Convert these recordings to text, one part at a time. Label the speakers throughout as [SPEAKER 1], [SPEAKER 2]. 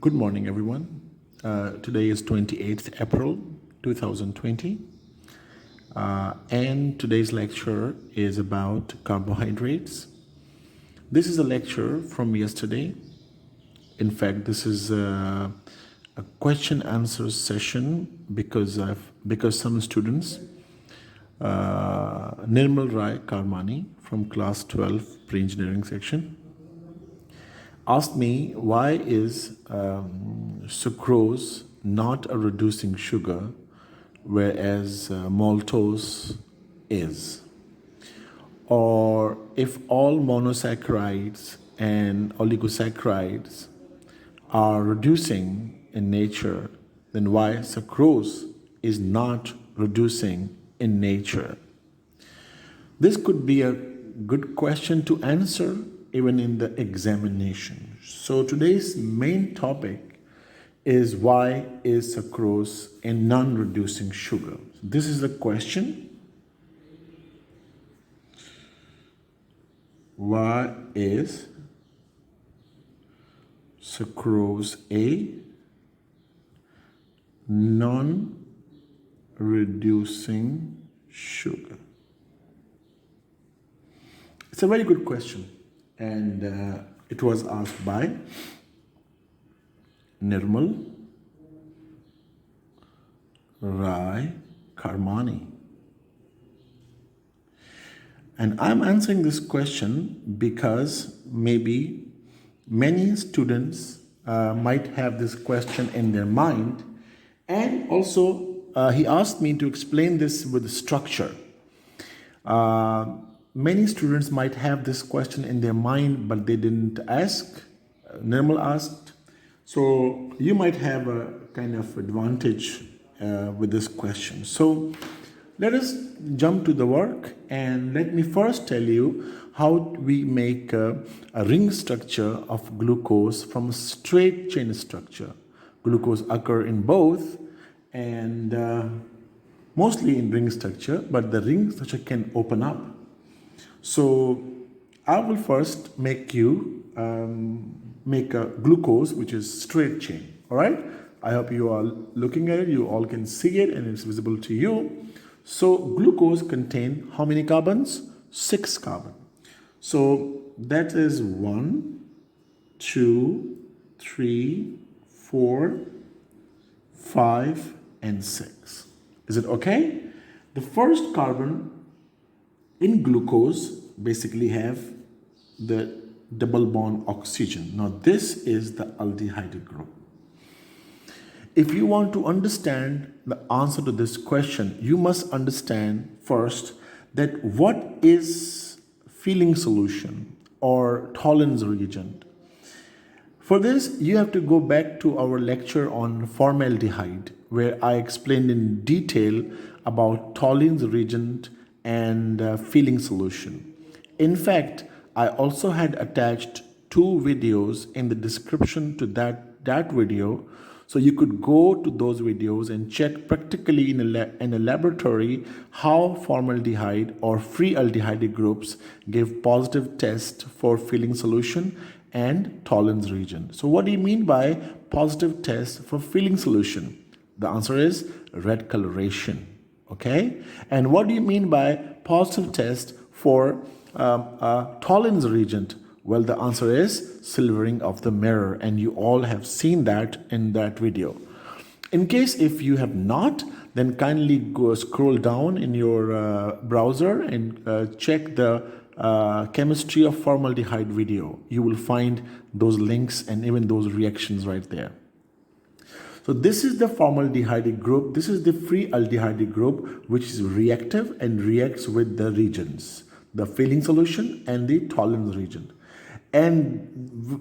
[SPEAKER 1] Good morning, everyone. Today is 28th April 2020, and today's lecture is about carbohydrates. This is a lecture from yesterday. In fact, this is a question answer session because some students, Nirmal Rai Karmani from class 12 pre-engineering section, asked me why is sucrose not a reducing sugar whereas maltose is, or if all monosaccharides and oligosaccharides are reducing in nature, then why sucrose is not reducing in nature. This could be a good question to answer even in the examination. So today's main topic is why is sucrose a non-reducing sugar? This is the question. Why is sucrose a non-reducing sugar? It's a very good question. And it was asked by Nirmal Rai Karmani. And I'm answering this question because maybe many students might have this question in their mind. And also, he asked me to explain this with structure. Many students might have this question in their mind, but they didn't ask. Nirmal asked. So you might have a kind of advantage with this question. So let us jump to the work, and let me first tell you how we make a ring structure of glucose from a straight chain structure. Glucose occur in both and mostly in ring structure, but the ring structure can open up. So I will first make you make a glucose which is straight chain. All right. I hope you are looking at it. You all can see it and it's visible to you. So glucose contain how many carbons? 6 carbon. So that is 1, 2, 3, 4, 5, and 6. Is it okay? The first carbon in glucose basically have the double bond oxygen. Now this is the aldehyde group. If you want to understand the answer to this question, you must understand first that what is filling solution or Tollens reagent. For this, you have to go back to our lecture on formaldehyde, where I explained in detail about Tollens reagent and filling solution. In fact, I also had attached 2 videos in the description to that video, so you could go to those videos and check practically in a laboratory how formaldehyde or free aldehyde groups give positive test for filling solution and Tollens reagent. So what do you mean by positive test for filling solution? The answer is red coloration. Okay, and what do you mean by positive test for Tollens reagent? Well, the answer is silvering of the mirror, and you all have seen that in that video. In case if you have not, then kindly go scroll down in your browser and check the chemistry of formaldehyde video. You will find those links and even those reactions right there. So this is the formaldehyde group. This is the free aldehyde group, which is reactive and reacts with the reagents, the filling solution and the Tollens reagent. And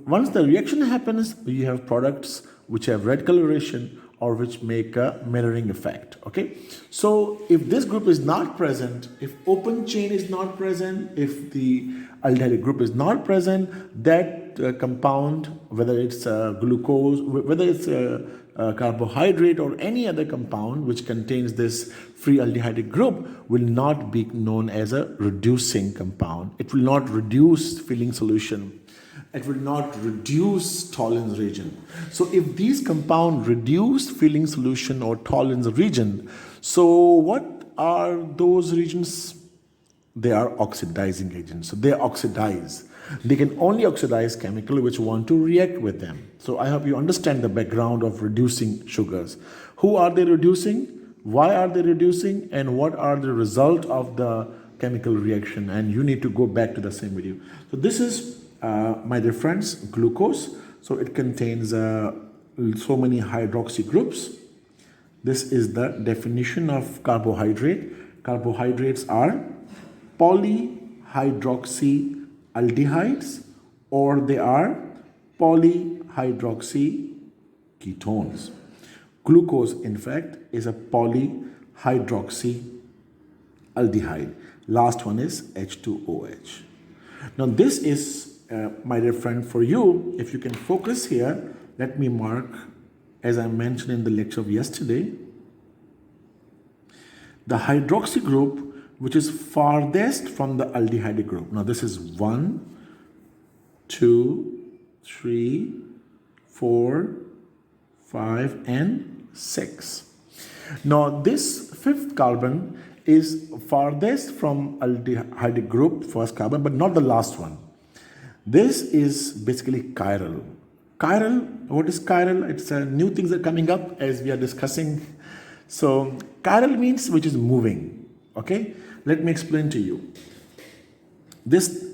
[SPEAKER 1] once the reaction happens, you have products which have red coloration or which make a mirroring effect. Okay. So if this group is not present, if open chain is not present, if the aldehyde group is not present, that compound, whether it's glucose, whether it's carbohydrate or any other compound which contains this free aldehyde group, will not be known as a reducing compound. It will not reduce filling solution. It will not reduce tolerance region. So if these compound reduce filling solution or tolerance region, so what are those regions? They are oxidizing agents. So they oxidize. They can only oxidize chemically which want to react with them. So I hope you understand the background of reducing sugars. Who are they reducing? Why are they reducing? And what are the result of the chemical reaction? And you need to go back to the same video. So this is, my dear friends, glucose. So it contains so many hydroxy groups. This is the definition of carbohydrate. Carbohydrates are polyhydroxy aldehydes, or they are polyhydroxy ketones. Glucose, in fact, is a polyhydroxy aldehyde. Last one is H2OH. Now this is, my dear friend, for you, if you can focus here, let me mark, as I mentioned in the lecture of yesterday, the hydroxy group which is farthest from the aldehyde group. Now this is 1, 2, 3, 4, 5, and 6. Now this fifth carbon is farthest from aldehyde group, first carbon, but not the last one. This is basically chiral. Chiral, what is chiral? It's new things are coming up as we are discussing. So chiral means which is moving. Okay, let me explain to you. This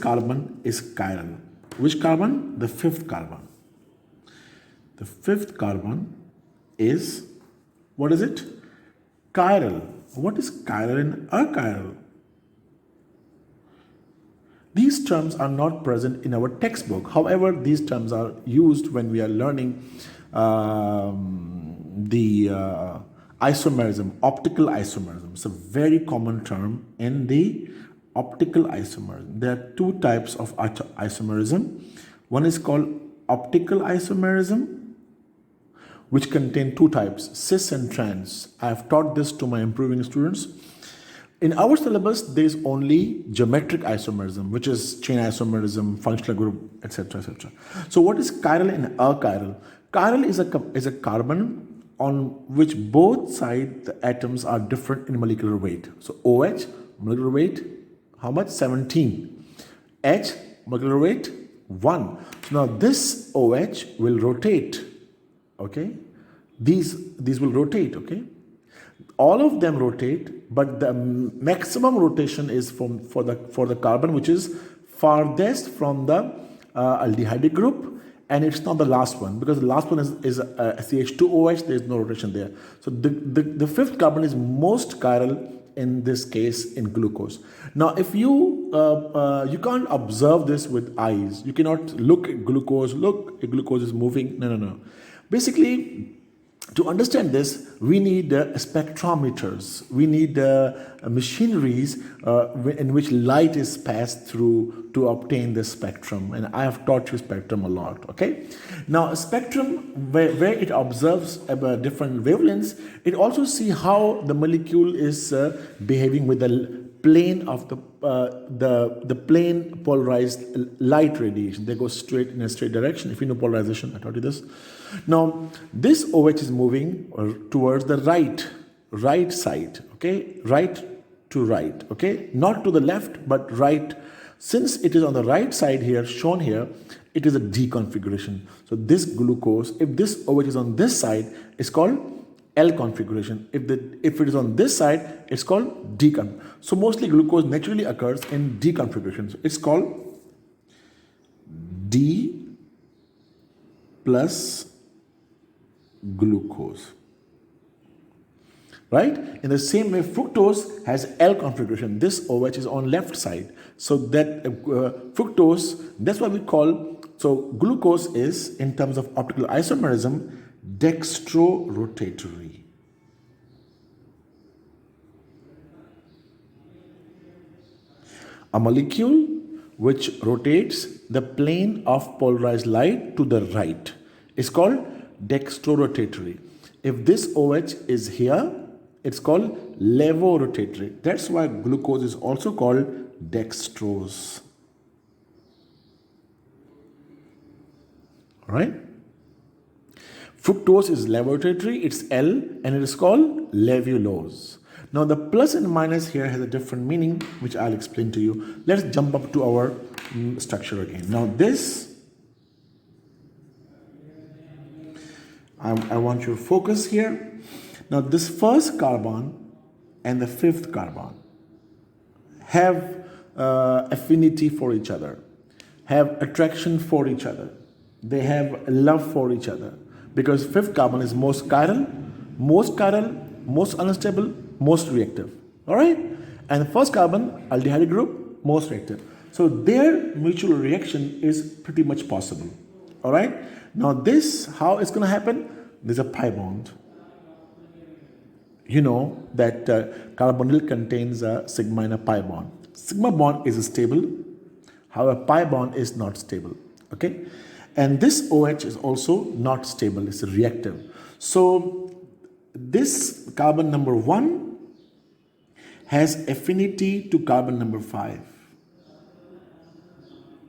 [SPEAKER 1] carbon is chiral. Which carbon? The fifth carbon. The fifth carbon is, what is it? Chiral. What is chiral and achiral? These terms are not present in our textbook. However, these terms are used when we are learning the isomerism, optical isomerism. It's a very common term in the optical isomerism. There are two types of isomerism. One is called optical isomerism, which contain two types, cis and trans. I have taught this to my improving students. In our syllabus, there is only geometric isomerism, which is chain isomerism, functional group, etc., etc. So what is chiral and achiral? Chiral is a carbon on which both sides the atoms are different in molecular weight. So OH, molecular weight, how much? 17. H, molecular weight, 1. So now this OH will rotate. Okay, these will rotate. Okay, all of them rotate, but the maximum rotation is for the carbon which is farthest from the aldehyde group. And it's not the last one, because the last one is CH2OH, there is no rotation there. So the fifth carbon is most chiral in this case in glucose. Now if you can't observe this with eyes, you cannot look at glucose, glucose is moving, no. Basically, to understand this, we need spectrometers, we need machineries in which light is passed through to obtain the spectrum. And I have taught you spectrum a lot, okay? Now, a spectrum, where it observes different wavelengths, it also see how the molecule is behaving with the plane of the plane polarized light radiation. They go straight in a straight direction. If you know polarization, I taught you this. Now, this OH is moving towards the right side, okay? Right to right, okay? Not to the left, but right. Since it is on the right side here, shown here, it is a D configuration. So this glucose, if this OH is on this side, it's called L configuration. If it is on this side, it's called D configuration. So mostly glucose naturally occurs in D configuration. So it's called D plus glucose. Right? In the same way, fructose has L configuration. This OH is on left side. So that fructose, that's what we call, so glucose is, in terms of optical isomerism, dextrorotatory. A molecule which rotates the plane of polarized light to the right is called dextrorotatory. If this OH is here, it's called levorotatory. That's why glucose is also called dextrose. All right. Fructose is laboratory, it's L, and it is called levulose. Now the plus and minus here has a different meaning, which I'll explain to you. Let's jump up to our structure again. Now this, I want you to focus here. Now this first carbon and the fifth carbon have affinity for each other, have attraction for each other. They have love for each other. Because fifth carbon is most chiral, most unstable, most reactive. All right? And the first carbon, aldehyde group, most reactive. So their mutual reaction is pretty much possible. All right? Now this, how it's going to happen? There's a pi bond. You know that carbonyl contains a sigma and a pi bond. Sigma bond is stable. However, pi bond is not stable. Okay? And this OH is also not stable, it's reactive. So this carbon number 1 has affinity to carbon number 5.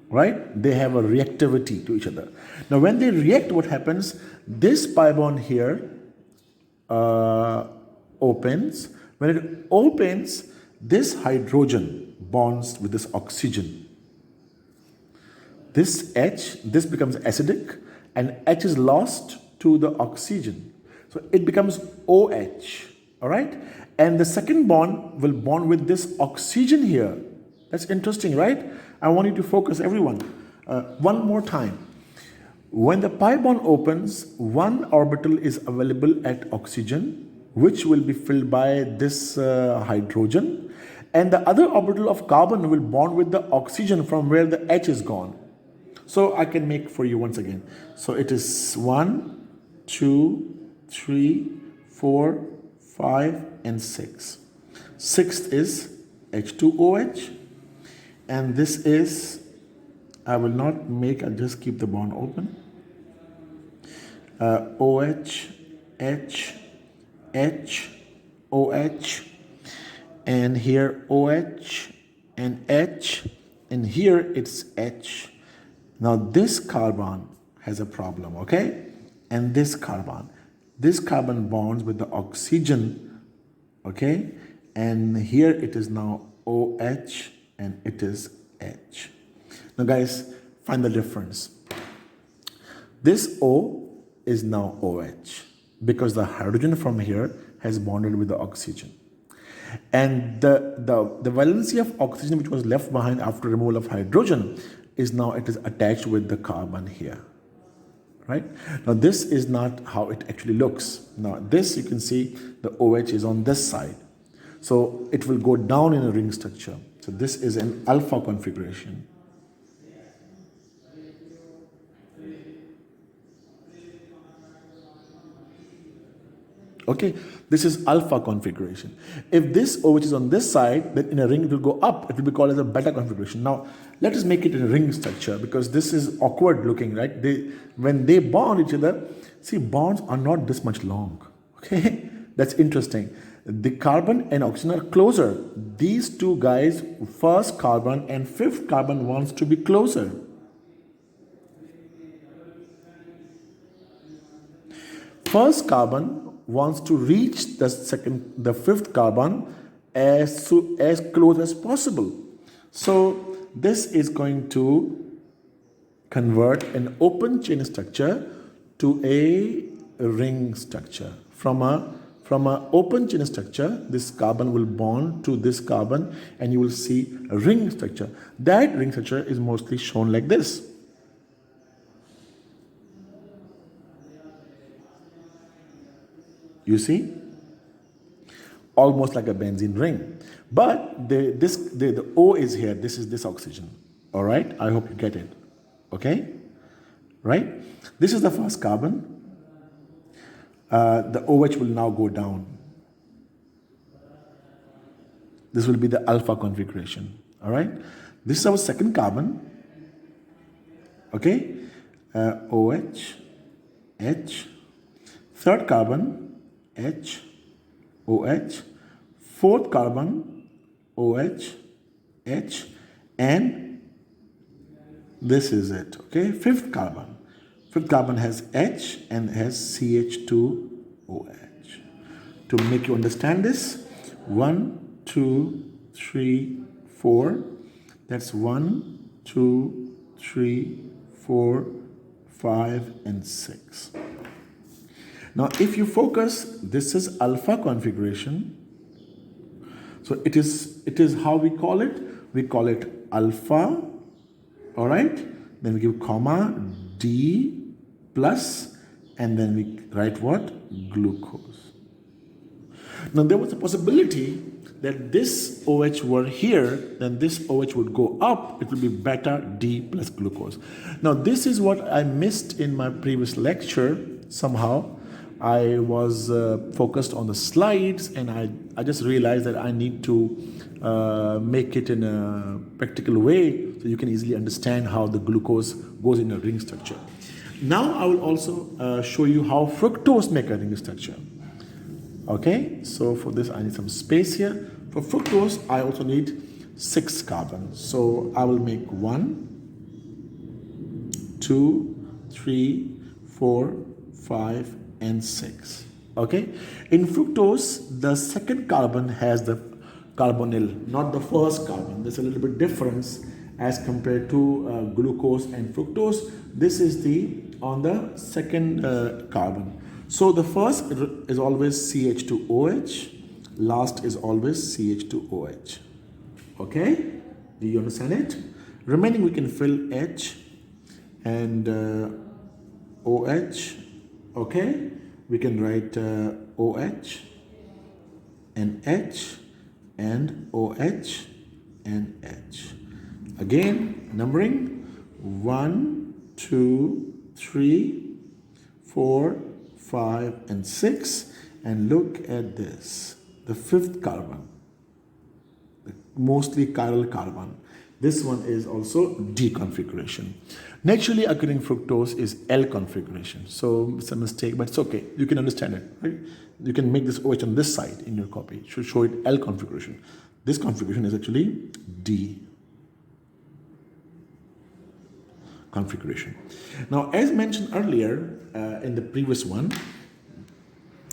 [SPEAKER 1] Right? They have a reactivity to each other. Now when they react, what happens? This pi bond here opens. When it opens, this hydrogen bonds with this oxygen. This H, this becomes acidic, and H is lost to the oxygen. So it becomes OH, all right? And the second bond will bond with this oxygen here. That's interesting, right? I want you to focus, everyone. One more time. When the pi bond opens, one orbital is available at oxygen, which will be filled by this hydrogen. And the other orbital of carbon will bond with the oxygen from where the H is gone. So I can make for you once again. So it is 1, 2, 3, 4, 5, and 6. Sixth is H2OH. And this is, I will not make, I'll just keep the bond open. OH, H, H, OH, and here OH and H, and here it's H. Now this carbon has a problem, okay? And this carbon bonds with the oxygen, okay? And here it is now OH and it is H. Now guys, find the difference. This O is now OH because the hydrogen from here has bonded with the oxygen. And the valency of oxygen which was left behind after removal of hydrogen is now it is attached with the carbon here, right? Now this is not how it actually looks. Now this, you can see the OH is on this side. So it will go down in a ring structure. So this is an alpha configuration. Okay, this is alpha configuration. If this OH is on this side, then in a ring it will go up. It will be called as a beta configuration. Now, let us make it in a ring structure because this is awkward looking, right? When they bond each other, see, bonds are not this much long. Okay, that's interesting. The carbon and oxygen are closer. These two guys, first carbon and fifth carbon, wants to be closer. First carbon wants to reach the fifth carbon as close as possible. So this is going to convert an open chain structure to a ring structure. From a open chain structure, this carbon will bond to this carbon and you will see a ring structure. That ring structure is mostly shown like this. You see? Almost like a benzene ring. But the O is here. This is this oxygen. All right? I hope you get it. Okay? Right? This is the first carbon. The OH will now go down. This will be the alpha configuration. All right? This is our second carbon. Okay? OH, H. Third carbon, H, OH, fourth carbon, OH, H, and this is it, okay? Fifth carbon. Fifth carbon has H and has CH2OH. To make you understand this, 1, 2, 3, 4. That's 1, 2, 3, 4, 5, and 6. Now, if you focus, this is alpha configuration. So it is how we call it. We call it alpha. All right. Then we give comma D plus, and then we write what? Glucose. Now there was a possibility that this OH were here, then this OH would go up. It will be beta D plus glucose. Now this is what I missed in my previous lecture somehow. I was focused on the slides, and I just realized that I need to make it in a practical way so you can easily understand how the glucose goes in a ring structure. Now I will also show you how fructose make a ring structure. Okay, so for this I need some space here. For fructose I also need 6 carbons. So I will make 1, 2, 3, 4, 5, and 6. Okay, in fructose the second carbon has the carbonyl, not the first carbon. There's a little bit difference as compared to glucose and fructose. This is on the second carbon. So the first is always CH2OH, last is always CH2OH. Okay, do you understand it? Remaining we can fill H and OH. Okay, we can write OH and H and OH and H. Again, numbering 1, 2, 3, 4, 5, and 6. And look at this, the fifth carbon, mostly chiral carbon. This one is also D configuration. Naturally occurring fructose is L configuration. So it's a mistake, but it's okay. You can understand it, right? You can make this OH on this side in your copy. It should show it L configuration. This configuration is actually D configuration. Now, as mentioned earlier in the previous one,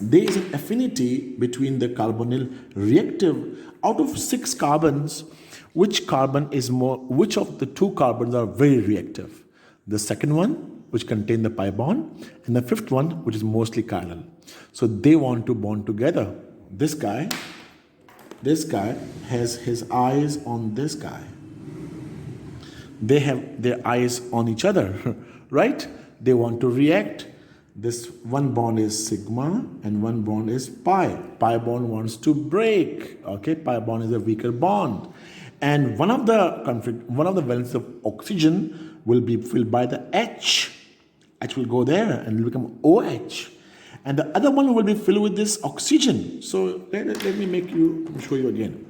[SPEAKER 1] there is an affinity between the carbonyl reactive. Out of 6 carbons, which of the 2 carbons are very reactive? The second one, which contain the pi bond, and the fifth one, which is mostly chiral. So they want to bond together. This guy has his eyes on this guy. They have their eyes on each other, right? They want to react. This one bond is sigma and one bond is pi. Pi bond wants to break. Okay, pi bond is a weaker bond. And one of the valence of oxygen will be filled by the H. H will go there and will become OH. And the other one will be filled with this oxygen. So let me show you again.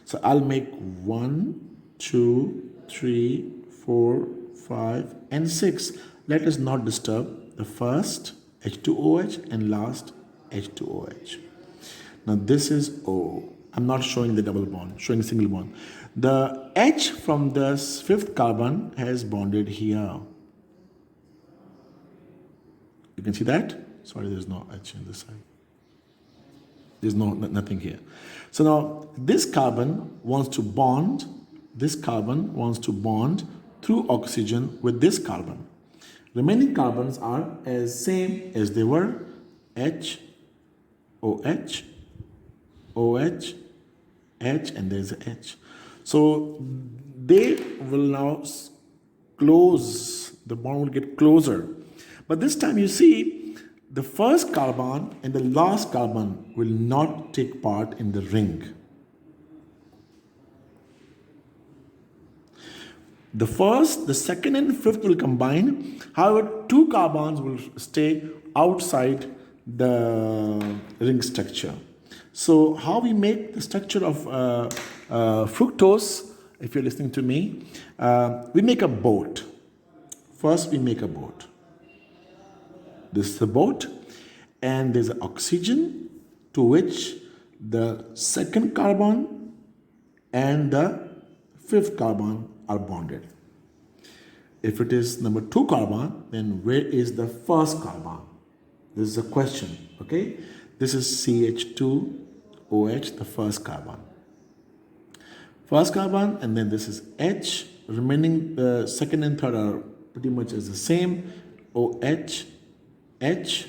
[SPEAKER 1] So I'll make 1, 2, 3, 4, 5, and 6. Let us not disturb the first H2OH and last H2OH. Now this is O. I'm not showing the double bond, showing a single bond. The H from the fifth carbon has bonded here. You can see that? Sorry, there's no H on this side. There's nothing here. So now this carbon wants to bond. This carbon wants to bond through oxygen with this carbon. Remaining carbons are as same as they were. H, OH, OH, H, and there's a H. So they will now close. The bond will get closer. But this time you see the first carbon and the last carbon will not take part in the ring. The first, the second, and fifth will combine. However, 2 carbons will stay outside the ring structure. So how we make the structure of fructose, if you're listening to me, we make a boat. First we make a boat. This is the boat, and there's oxygen to which the second carbon and the fifth carbon are bonded. If it is number 2 carbon, then where is the first carbon? This is a question, okay? This is CH2OH, the first carbon. First carbon, and then this is H. Remaining the second and third are pretty much as the same. OH, H,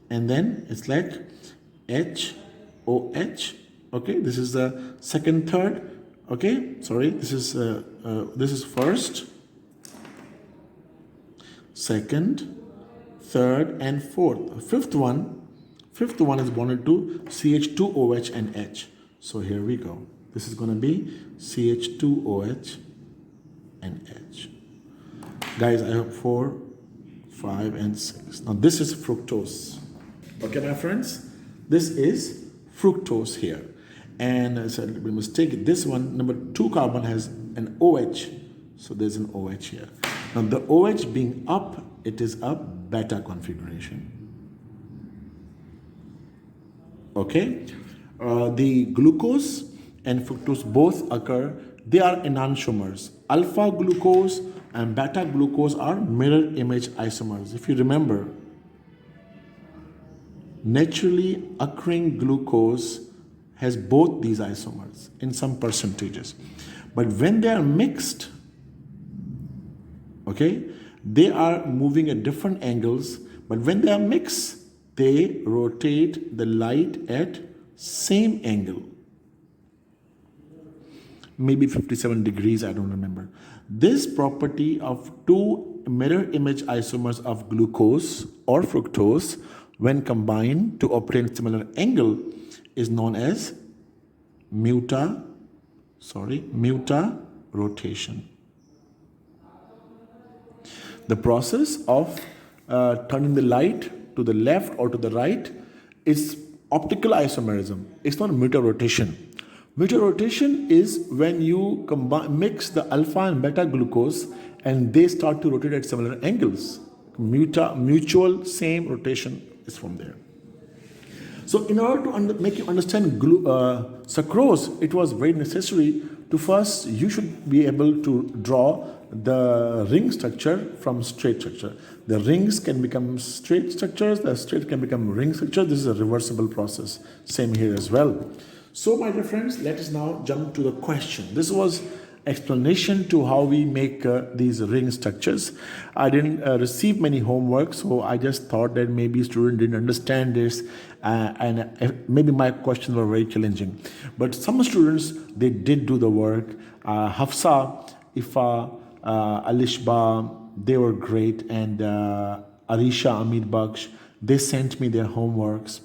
[SPEAKER 1] and then it's like H, OH. Okay, this is the second, third. Okay, sorry, this is first, second, third, and fourth. Fifth one is bonded to CH2OH and H. So here we go. This is going to be CH2OH and H. Guys, I have 4, 5, and 6. Now this is fructose. Okay, my friends, this is fructose here. And it's a little mistake. This one, number 2 carbon has an OH. So there's an OH here. Now the OH being up, it is a beta configuration. Okay. The glucose and fructose both occur. They are enantiomers. Alpha glucose and beta glucose are mirror image isomers. If you remember, naturally occurring glucose has both these isomers in some percentages. But when they are mixed, okay, they are moving at different angles, but when they are mixed, they rotate the light at same angle. Maybe 57 degrees, I don't remember. This property of 2 mirror image isomers of glucose or fructose when combined to obtain similar angle is known as mutarotation. The process of turning the light to the left or to the right is optical isomerism. It's not mutarotation. Mutarotation is when you mix the alpha and beta glucose and they start to rotate at similar angles. Mutual same rotation is from there. So in order to make you understand sucrose, it was very necessary to first, you should be able to draw the ring structure from straight structure. The rings can become straight structures, the straight can become ring structure. This is a reversible process. Same here as well. So my dear friends, let us now jump to the question. This was explanation to how we make these ring structures. I didn't receive many homework, so I just thought that maybe student didn't understand this and maybe my questions were very challenging. But some students, they did do the work. Hafsa, Ifa, Alishba, they were great, and Arisha, Amir Baksh, they sent me their homeworks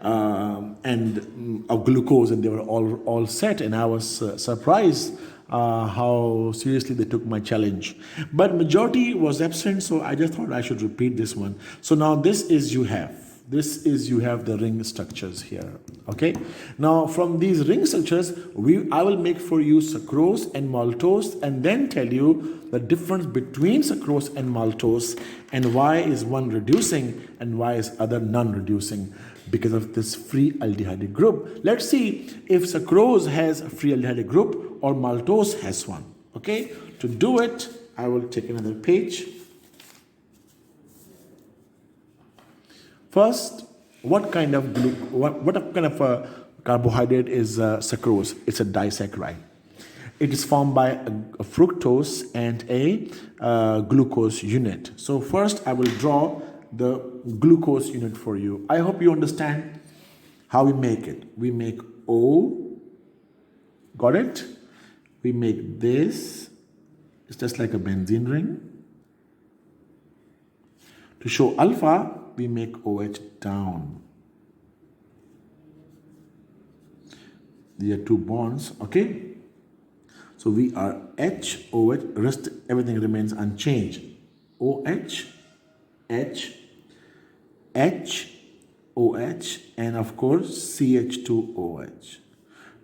[SPEAKER 1] and of glucose, and they were all set, and I was surprised how seriously they took my challenge. But majority was absent, so I just thought I should repeat this one. So now this is you have the ring structures here. Okay, now from these ring structures I will make for you sucrose and maltose, and then tell you the difference between sucrose and maltose and why is one reducing and why is other non-reducing, because of this free aldehyde group. Let's see if sucrose has a free aldehyde group or maltose has one. Okay, to do it, I will take another page. First, what kind of carbohydrate is sucrose? It's a disaccharide. It is formed by a fructose and a glucose unit. So first, I will draw the glucose unit for you. I hope you understand how we make it. We make O, got it? We make this, it's just like a benzene ring. To show alpha, we make OH down. These are 2 bonds, okay? So we are H, OH, rest everything remains unchanged. OH, H, H, OH, and of course CH2OH.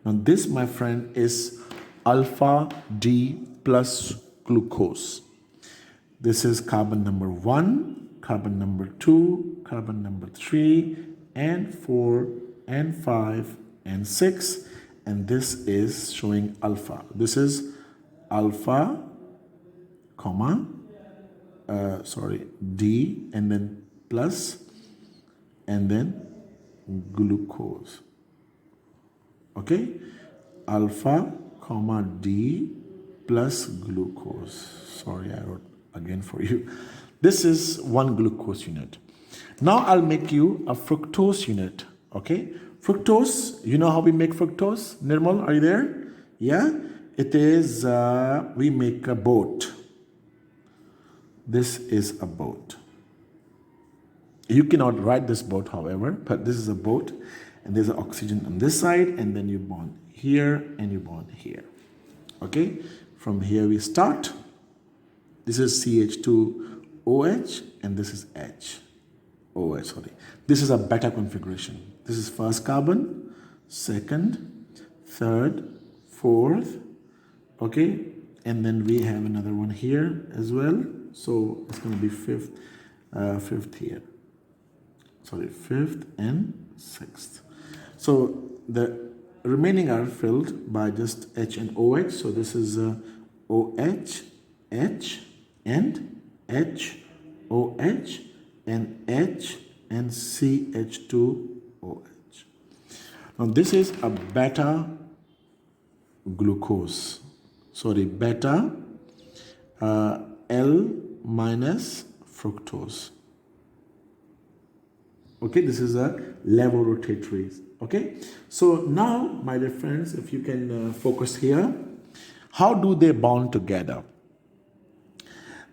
[SPEAKER 1] Now this, my friend, is alpha D plus glucose. This is carbon number 1, carbon number 2, carbon number 3, and 4, and 5, and 6, and this is showing alpha. This is alpha comma, D, and then plus, and then glucose. Okay, alpha, comma, D plus glucose. Sorry, I wrote again for you. This is one glucose unit. Now I'll make you a fructose unit. Okay, fructose, you know how we make fructose? Nirmal, are you there? Yeah, it is, we make a boat. This is a boat. You cannot ride this boat, however, but this is a boat, and there's oxygen on this side, and then you bond here and you bond here. Okay, from here we start. This is CH2OH, and this is OH, sorry. This is a beta configuration. This is first carbon, second, third, fourth, okay, and then we have another one here as well. So it's going to be fifth here. Sorry, fifth and sixth. So the remaining are filled by just H and OH. So this is OH, H, and H, OH, and H, and CH2OH. Now this is a beta glucose. Sorry, beta L minus fructose. Okay, this is a levorotatory. Okay, so now, my dear friends, if you can focus here, how do they bond together?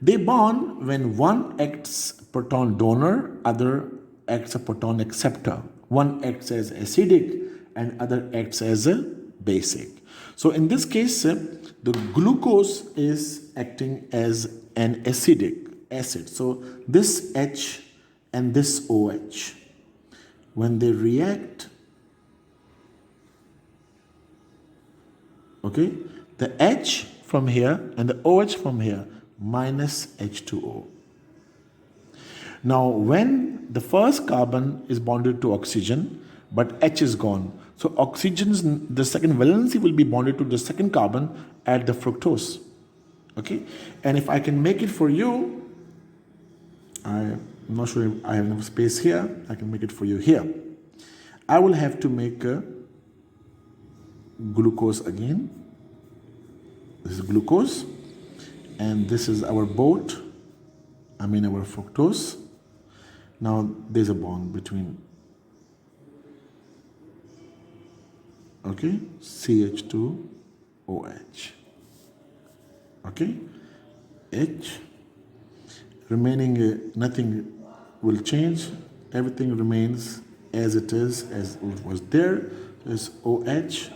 [SPEAKER 1] They bond when one acts proton donor, other acts a proton acceptor. One acts as acidic and other acts as a basic. So in this case, the glucose is acting as an acidic acid. So this H and this OH, when they react, okay, the H from here and the OH from here minus H2O. Now when the first carbon is bonded to oxygen, but H is gone, so oxygen's, the second valency will be bonded to the second carbon at the fructose. Okay, and if I can make it for you, I'm not sure if I have enough space here. I can make it for you here. I will have to make a glucose again. This is glucose, and this is our boat, our fructose. Now there's a bond between, okay, CH2OH. Okay, H, remaining, nothing will change, everything remains as it is, as it was there. There's OH,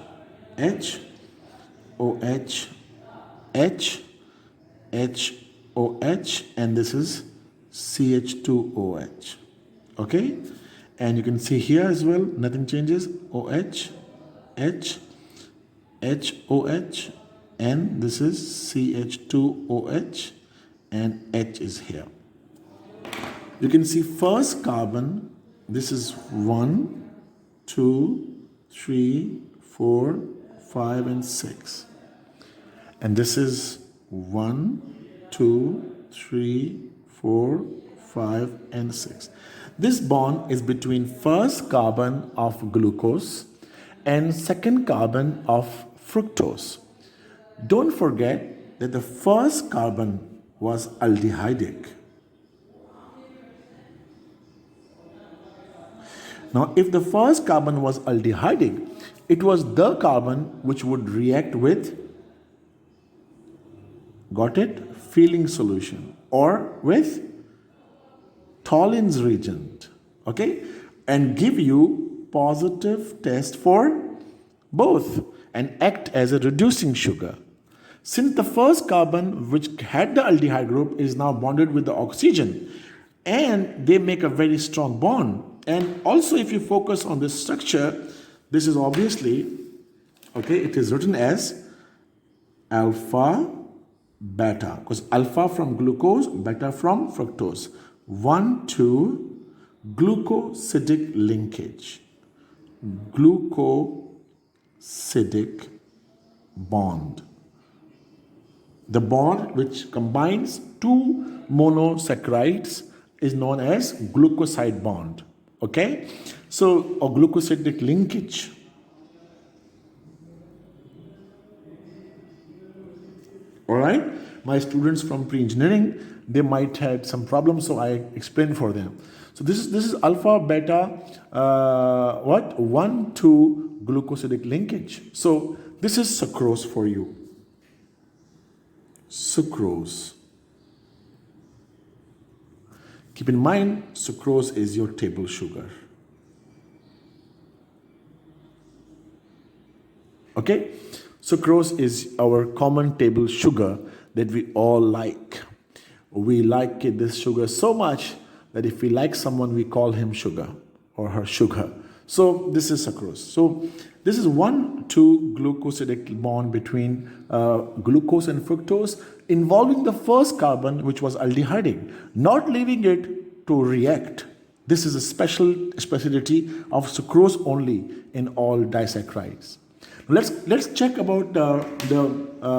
[SPEAKER 1] H, OH, H, H, OH, and this is CH2OH. Okay, and you can see here as well, nothing changes. OH, H, H, OH, and this is CH2OH, and H is here. You can see first carbon, this is 1, 2, 3, 4, 5, and 6. And this is 1, 2, 3, 4, 5, and 6. This bond is between first carbon of glucose and second carbon of fructose. Don't forget that the first carbon was aldehydic. Now, if the first carbon was aldehydic, it was the carbon which would react with, got it, Feeling solution, or with Tollin's reagent, okay, and give you positive test for both and act as a reducing sugar. Since the first carbon which had the aldehyde group is now bonded with the oxygen, and they make a very strong bond. And also, if you focus on this structure, this is obviously, okay, it is written as alpha beta, because alpha from glucose, beta from fructose. 1,2 glucosidic linkage, glucosidic bond. The bond which combines two monosaccharides is known as glucoside bond. Okay? So, a glucosidic linkage. All right? My students from pre-engineering, they might have some problems, so I explained for them. So this is alpha beta 1,2 glucosidic linkage. So this is sucrose for you. Sucrose. Keep in mind, sucrose is your table sugar. Okay? Sucrose is our common table sugar that we all like. We like this sugar so much that if we like someone, we call him sugar or her sugar. So this is sucrose. So this is 1,2 glucosidic bond between glucose and fructose, involving the first carbon, which was aldehydic, not leaving it to react. This is a specialty of sucrose only in all disaccharides. Let's check about the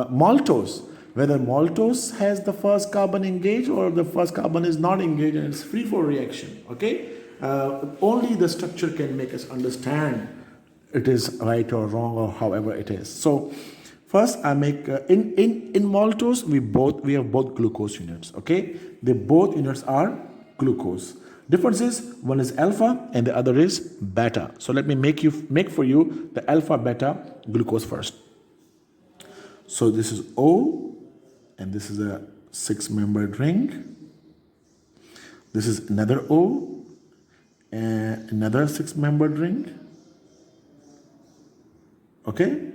[SPEAKER 1] maltose, whether maltose has the first carbon engaged or the first carbon is not engaged and it's free for reaction. Okay, only the structure can make us understand it is right or wrong or however it is. So first I make in maltose we have both glucose units. Okay, the both units are glucose. Difference is one is alpha and the other is beta. So let me make for you the alpha beta glucose first. So this is O, and this is a 6-membered ring. This is another O, and another 6-membered ring. Okay,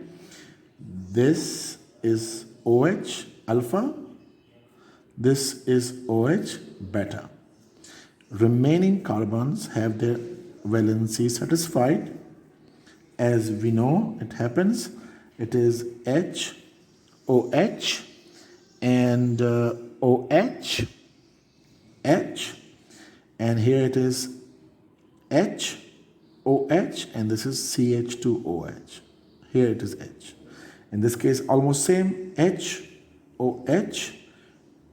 [SPEAKER 1] this is OH alpha. This is OH beta. Remaining carbons have their valency satisfied. As we know, it happens. It is H, OH, and OH, H, and here it is H, OH, and this is CH2OH. Here it is H. In this case, almost same. H, OH,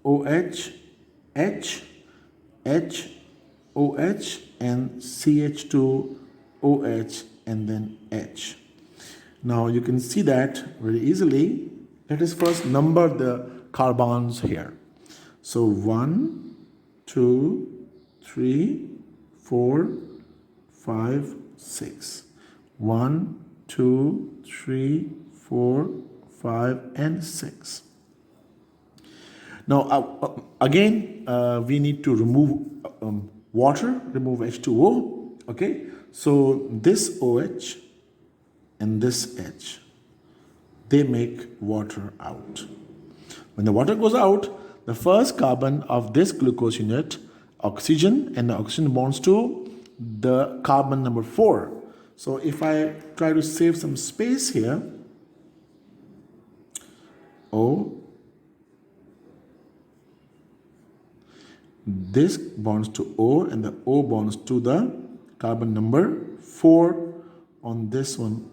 [SPEAKER 1] OH, H, H, OH, and CH2OH, and then H. Now you can see that very easily. Let us first number the carbons here. So 1, 2, 3, 4, 5, 6. 1, 2, 3, 4, 5, and 6. Now again we need to remove water, remove H2O. Okay, so this OH and this H, they make water out. When the water goes out, the first carbon of this glucose unit, oxygen, and the oxygen bonds to the carbon number 4. So if I try to save some space here, O, this bonds to O, and the O bonds to the carbon number 4 on this one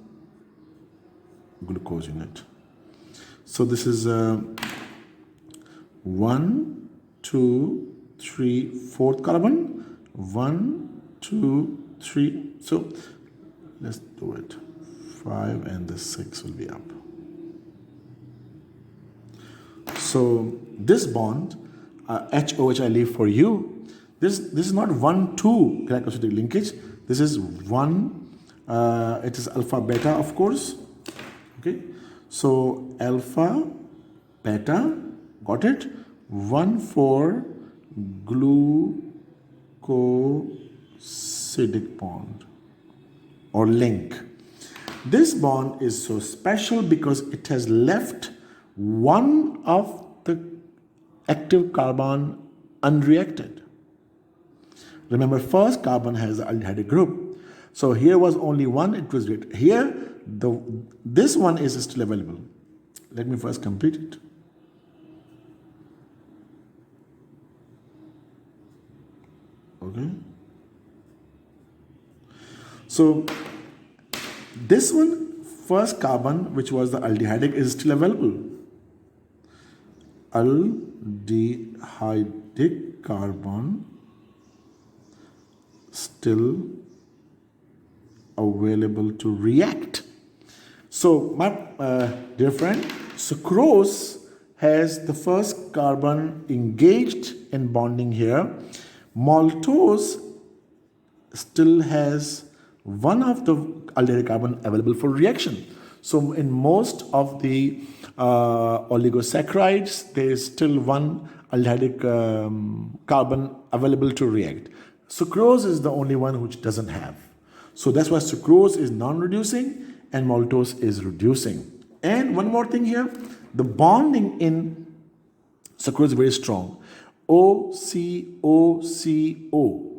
[SPEAKER 1] glucose unit. So this is 1, 2, 3, 4th carbon. 1, 2, 3. So let's do it. 5 and the 6 will be up. So this bond, HOH I leave for you. This is not 1,2 glycosidic linkage. This is 1. It is alpha beta, of course. Okay. So alpha beta, got it? 1,4 glucosidic bond or link. This bond is so special because it has left one of the active carbon unreacted. Remember, first carbon has the aldehyde group. So here was only one, it was reacted. Here, this one is still available. Let me first complete it. Okay. So this one, first carbon, which was the aldehydic, is still available. aldehydic carbon still available to react. So my dear friend, sucrose has the first carbon engaged in bonding here. Maltose still has one of the aldehyde carbon available for reaction. So in most of the oligosaccharides, there is still one aldehydic carbon available to react. Sucrose is the only one which doesn't have. So that's why sucrose is non-reducing and maltose is reducing. And one more thing here, the bonding in sucrose is very strong. OCOCO.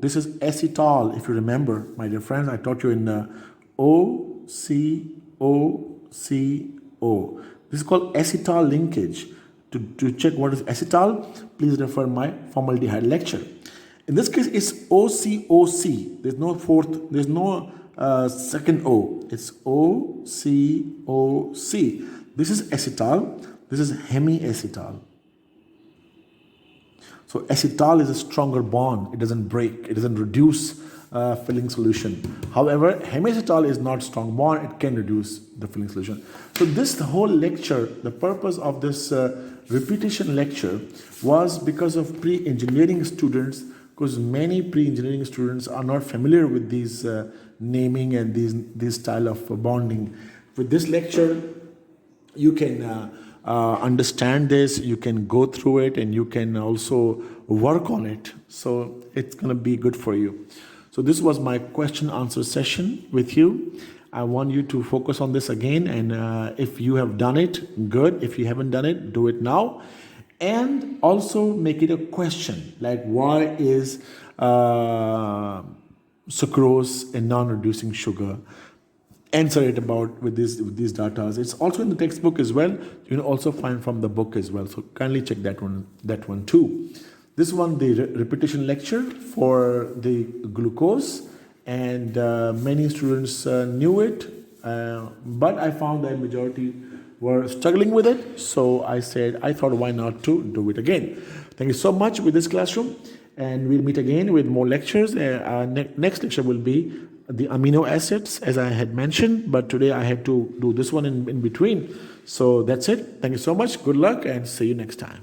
[SPEAKER 1] This is acetal, if you remember, my dear friends. I taught you in OCOCO. This is called acetal linkage. To check what is acetal, please refer my formaldehyde lecture. In this case, it's OCOC. There's no fourth, there's no second O. It's OCOC. This is acetal. This is hemiacetal. So acetal is a stronger bond. It doesn't break. It doesn't reduce filling solution. However, hemiacetal is not strong bond. It can reduce the filling solution. So the whole lecture, the purpose of this repetition lecture was because of pre-engineering students, because many pre-engineering students are not familiar with these naming and these style of bonding. With this lecture, you can understand this, you can go through it, and you can also work on it. So it's going to be good for you. So this was my question answer session with you. I want you to focus on this again, and if you have done it, good. If you haven't done it, do it now. And also make it a question, like why is sucrose a non-reducing sugar? Answer it about with these data. It's also in the textbook as well. You can also find from the book as well. So kindly check that one too. This one, the repetition lecture for the glucose, and many students knew it, but I found that majority were struggling with it. So I thought why not to do it again. Thank you so much with this classroom, and we'll meet again with more lectures. Our next lecture will be the amino acids, as I had mentioned, but today I had to do this one in between. So that's it. Thank you so much. Good luck, and see you next time.